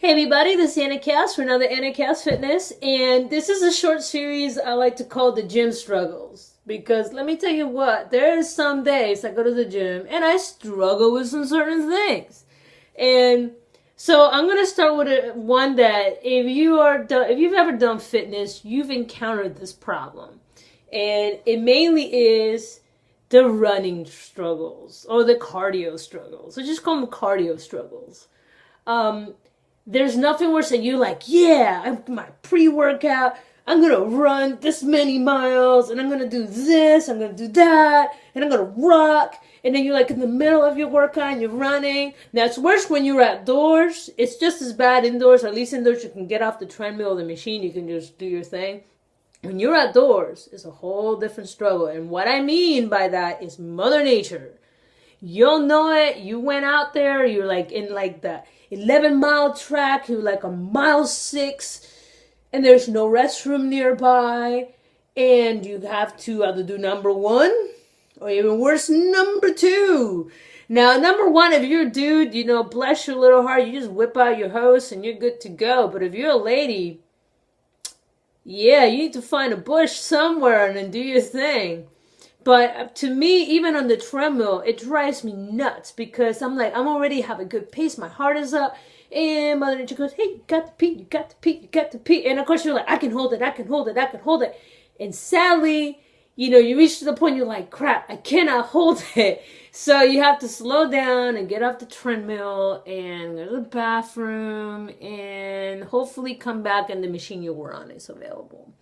Hey everybody, this is Anna Cass for another Anna Cass Fitness, and this is a short series I like to call the gym struggles. Because let me tell you what, there's some days I go to the gym and I struggle with some certain things. And so I'm gonna start with one that if you've ever done fitness, you've encountered this problem. And it mainly is the running struggles or the cardio struggles. So just call them cardio struggles. There's nothing worse than you like, yeah, my pre-workout, I'm going to run this many miles, and I'm going to do this, I'm going to do that, and I'm going to rock. And then you're like in the middle of your workout and you're running. Now, it's worse when you're outdoors. It's just as bad indoors. At least indoors you can get off the treadmill or the machine. You can just do your thing. When you're outdoors, it's a whole different struggle. And what I mean by that is Mother Nature. You'll know it. You went out there, you're like in like the 11-mile track, you're like on mile 6, and there's no restroom nearby, and you have to either do number 1 or even worse, number 2. Now, number 1, if you're a dude, bless your little heart, you just whip out your hose and you're good to go. But if you're a lady, yeah, you need to find a bush somewhere and then do your thing. But to me, even on the treadmill, it drives me nuts because I'm already have a good pace. My heart is up. And Mother Nature goes, hey, you got to pee, you got to pee, you got to pee. And of course, you're like, I can hold it, I can hold it, I can hold it. And sadly, you reach to the point you're like, crap, I cannot hold it. So you have to slow down and get off the treadmill and go to the bathroom and hopefully come back and the machine you were on is available.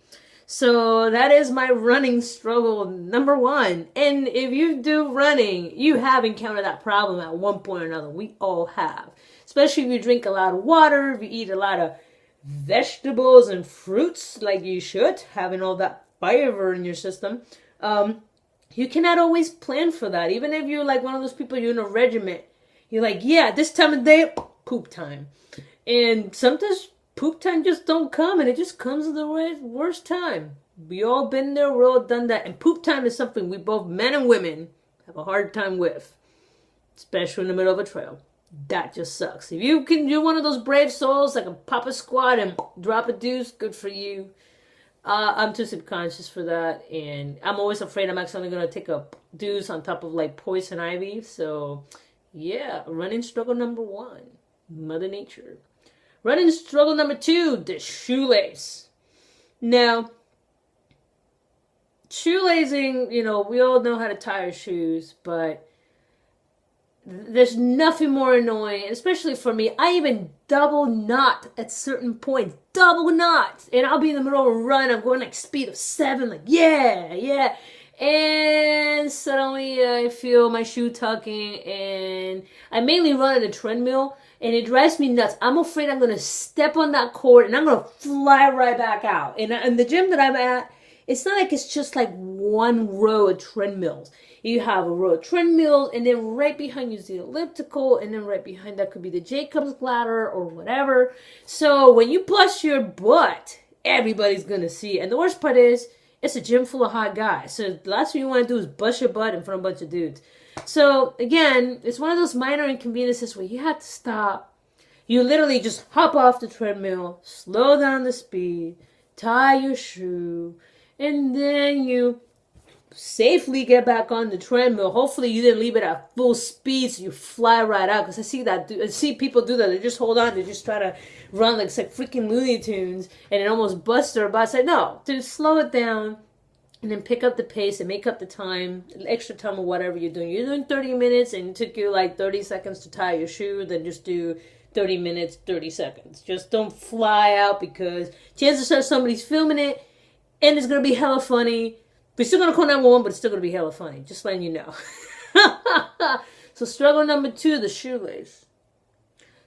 So that is my running struggle number 1. And if you do running, you have encountered that problem at one point or another. We all have. Especially if you drink a lot of water, if you eat a lot of vegetables and fruits like you should, having all that fiber in your system. You cannot always plan for that. Even if you're like one of those people, you're in a regiment. You're like, yeah, this time of day, poop time. And sometimes poop time just don't come, and it just comes at the worst time. We all been there, we all done that. And poop time is something we both, men and women, have a hard time with. Especially in the middle of a trail. That just sucks. If you can do one of those brave souls, like a pop a squat and drop a deuce, good for you. I'm too subconscious for that, and I'm always afraid I'm actually going to take a deuce on top of like poison ivy. So, yeah, running struggle number 1, Mother Nature. Running struggle number 2, the shoelace. Now, shoelacing, we all know how to tie our shoes, but there's nothing more annoying, especially for me. I even double knot at certain points. Double knot. And I'll be in the middle of a run. I'm going like speed of 7. Like, yeah. And suddenly I feel my shoe tucking. And I mainly run on a treadmill. And it drives me nuts. I'm afraid I'm going to step on that cord and I'm going to fly right back out. And the gym that I'm at, it's not like it's just like one row of treadmills. You have a row of treadmills, and then right behind you is the elliptical, and then right behind that could be the Jacob's ladder or whatever. So when you bust your butt, everybody's going to see it. And the worst part is, it's a gym full of hot guys. So the last thing you want to do is bust your butt in front of a bunch of dudes. So again, it's one of those minor inconveniences where you have to stop. You literally just hop off the treadmill, slow down the speed, tie your shoe, and then you safely get back on the treadmill. Hopefully you didn't leave it at full speed so you fly right out. Because I see people do that. They just hold on. They just try to run like freaking Looney Tunes and it almost busts their butt. Like, no, dude, slow it down and then pick up the pace and make up the time, extra time or whatever you're doing. You're doing 30 minutes and it took you like 30 seconds to tie your shoe. Then just do 30 minutes, 30 seconds. Just don't fly out because chances are somebody's filming it and it's going to be hella funny. We're still going to call 911, but it's still going to be hella funny. Just letting you know. So struggle number 2, the shoelace.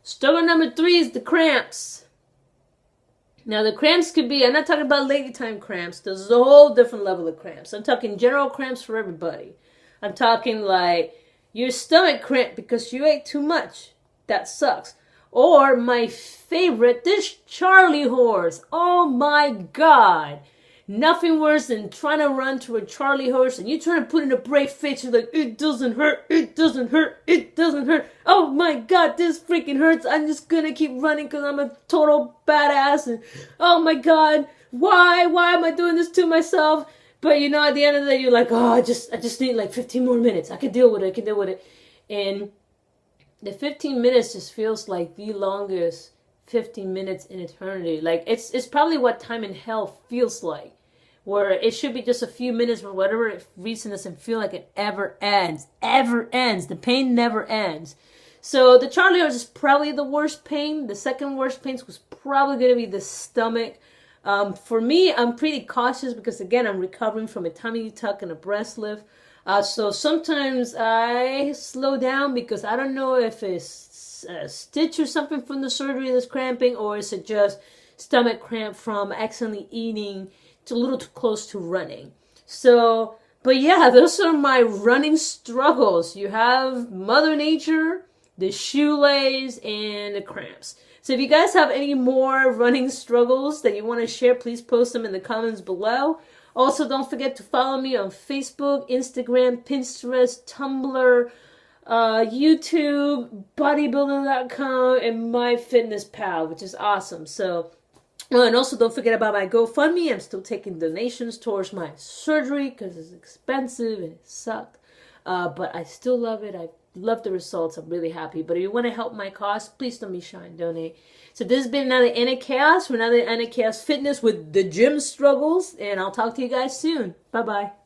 Struggle number 3 is the cramps. Now the cramps could be, I'm not talking about lady time cramps. There's a whole different level of cramps. I'm talking general cramps for everybody. I'm talking like your stomach cramp because you ate too much. That sucks. Or my favorite, this Charlie horse. Oh my God. nothing worse than trying to run to a Charlie horse and you trying to put in a brave face. You're like, it doesn't hurt, it doesn't hurt, it doesn't hurt. Oh my God, this freaking hurts. I'm just gonna keep running because I'm a total badass. And oh my God, why am I doing this to myself? But you know, at the end of the day, you're like, oh, I just need like 15 more minutes. I can deal with it, And the 15 minutes just feels like the longest 15 minutes in eternity. Like it's probably what time in hell feels like, where it should be just a few minutes, but whatever reason doesn't feel like it ever ends. The pain never ends. So the Charlie horse is probably the worst pain. The second worst pain was probably going to be the stomach. For me, I'm pretty cautious because, again, I'm recovering from a tummy tuck and a breast lift. So sometimes I slow down because I don't know if it's a stitch or something from the surgery that's cramping, or is it just stomach cramp from accidentally eating a little too close to running. So, but yeah, those are my running struggles. You have Mother Nature, the shoelace, and the cramps. So if you guys have any more running struggles that you want to share, please post them in the comments below. Also, don't forget to follow me on Facebook, Instagram, Pinterest, Tumblr, YouTube, bodybuilding.com, and MyFitnessPal, which is awesome. So, and also don't forget about my GoFundMe. I'm still taking donations towards my surgery because it's expensive and it sucked. But I still love it. I love the results. I'm really happy. But if you want to help my cause, please don't be shy and donate. So this has been another Anna Khayos for another Anna Khayos Fitness with the gym struggles. And I'll talk to you guys soon. Bye-bye.